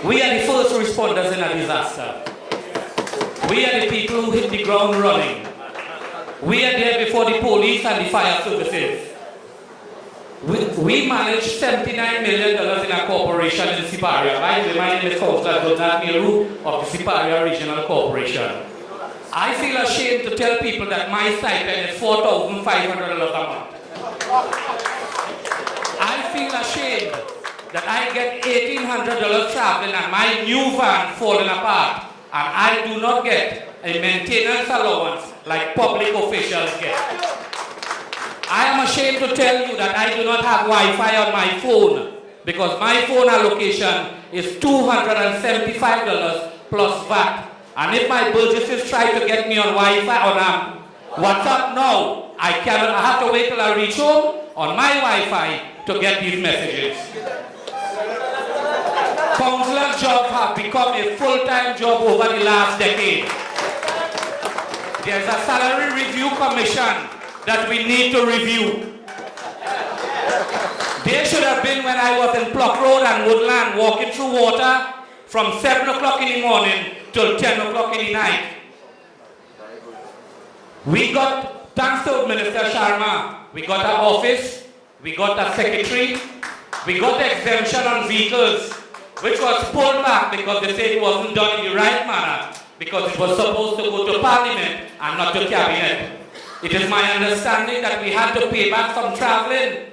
We are the first responders in a disaster. We are the people who hit the ground running. We are there before the police and the fire services. We manage $79 million in a corporation in Siparia. My name is Councillor Donald Miru of the Siparia Regional Corporation. I feel ashamed to tell people that my stipend is $4,500 a month. I feel ashamed that I get $1,800 traveling and my new van falling apart, and I do not get a maintenance allowance like public officials get. I am ashamed to tell you that I do not have Wi-Fi on my phone because my phone allocation is $275 plus VAT. And if my burgesses try to get me on Wi-Fi, on WhatsApp, no, I cannot. I have to wait till I reach home on my Wi-Fi to get these messages. Councillor jobs have become a full-time job over the last decade. There's a salary review commission that we need to review. They should have been when I was in Pluck Road and Woodland walking through water from 7 o'clock in the morning till 10 o'clock in the night. We got, thanks to Minister Sharma, we got an office, we got a secretary, we got exemption on vehicles, which was pulled back because they said it wasn't done in the right manner, because it was supposed to go to Parliament and not to Cabinet. It is my understanding that we had to pay back some traveling.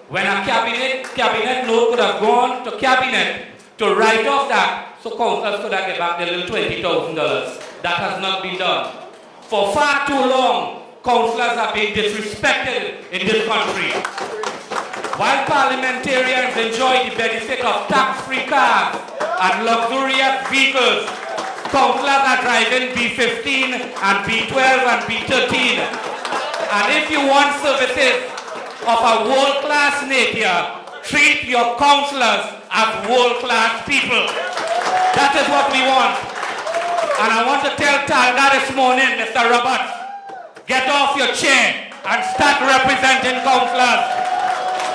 When a cabinet note could have gone to Cabinet to write off that, so councillors could have get back their little $20,000. That has not been done. For far too long, councillors have been disrespected in this country. While parliamentarians enjoy the benefit of tax-free cars and luxurious vehicles, councillors are driving B15 and B12 and B13. And if you want services of a world-class nature, treat your councillors as world-class people. That is what we want. And I want to tell Talga this morning, Mr. Roberts, get off your chair and start representing councillors.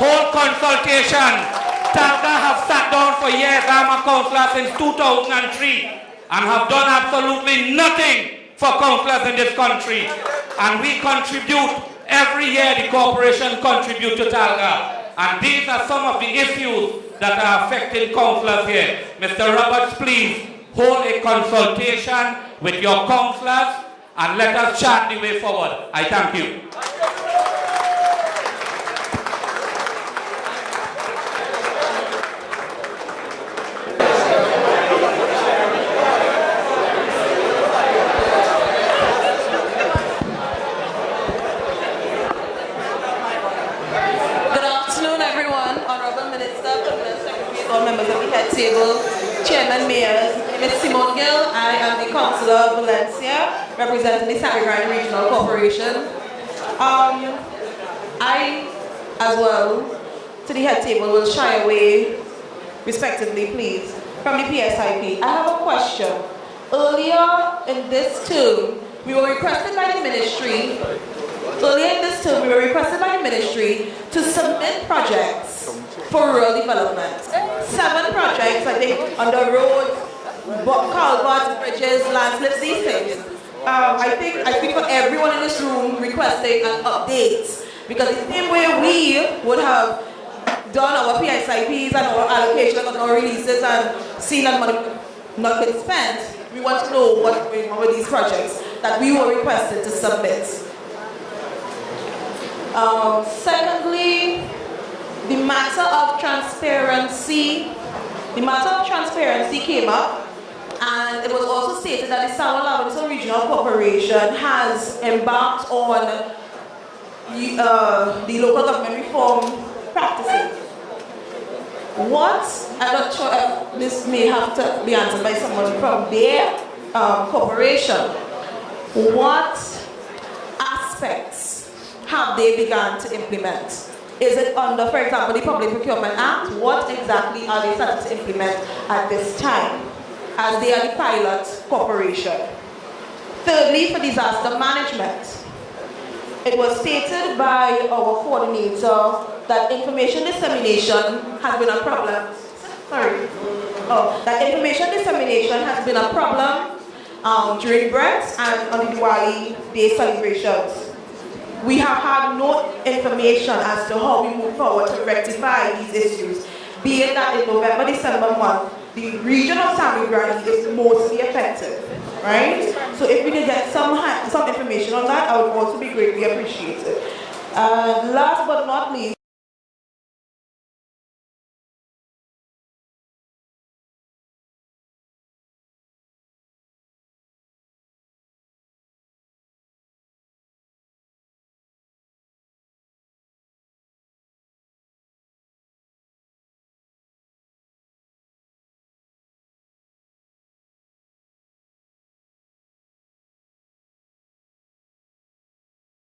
Hold consultation. Talga have sat down for years. I'm a councillor since 2003 and have done absolutely nothing for councillors in this country. And we contribute. Every year the corporation contributes to Talga. And these are some of the issues that are affecting councillors here. Mr. Roberts, please hold a consultation with your councillors and let us chart the way forward. I thank you. Members of the head table, Chairman, Mayors, Ms. Simone Gill, I am the Councillor of Valencia, representing the Sangre Regional Corporation. I, as well, to the head table, will shy away, respectively, please, from the PSIP. I have a question. Earlier in this term, we were requested by the ministry, to submit projects for rural development. 7 projects, I think, on the roads, culverts, bridges, landslips, these things. I speak for everyone in this room requesting an update, because the same way we would have done our PSIPs and our allocations and our releases and seen that money not been spent, we want to know what's going on with these projects that we were requested to submit. Secondly, the matter of transparency came up, and it was also stated that the South Lavington Regional Corporation has embarked on the local government reform practices. I'm not sure if this may have to be answered by someone from their corporation. What aspects have they begun to implement? Is it under, for example, the Public Procurement Act? What exactly are they starting to implement at this time, as they are the pilot corporation? Thirdly, for disaster management, it was stated by our coordinator that information dissemination has been a problem. That information dissemination has been a problem during Brexit and on the Diwali Day celebrations. We have had no information as to how we move forward to rectify these issues, being that in November, December month, the region of Sangre Grande is mostly affected, right? So if we can get some information on that, I would also be greatly appreciated. Last but not least,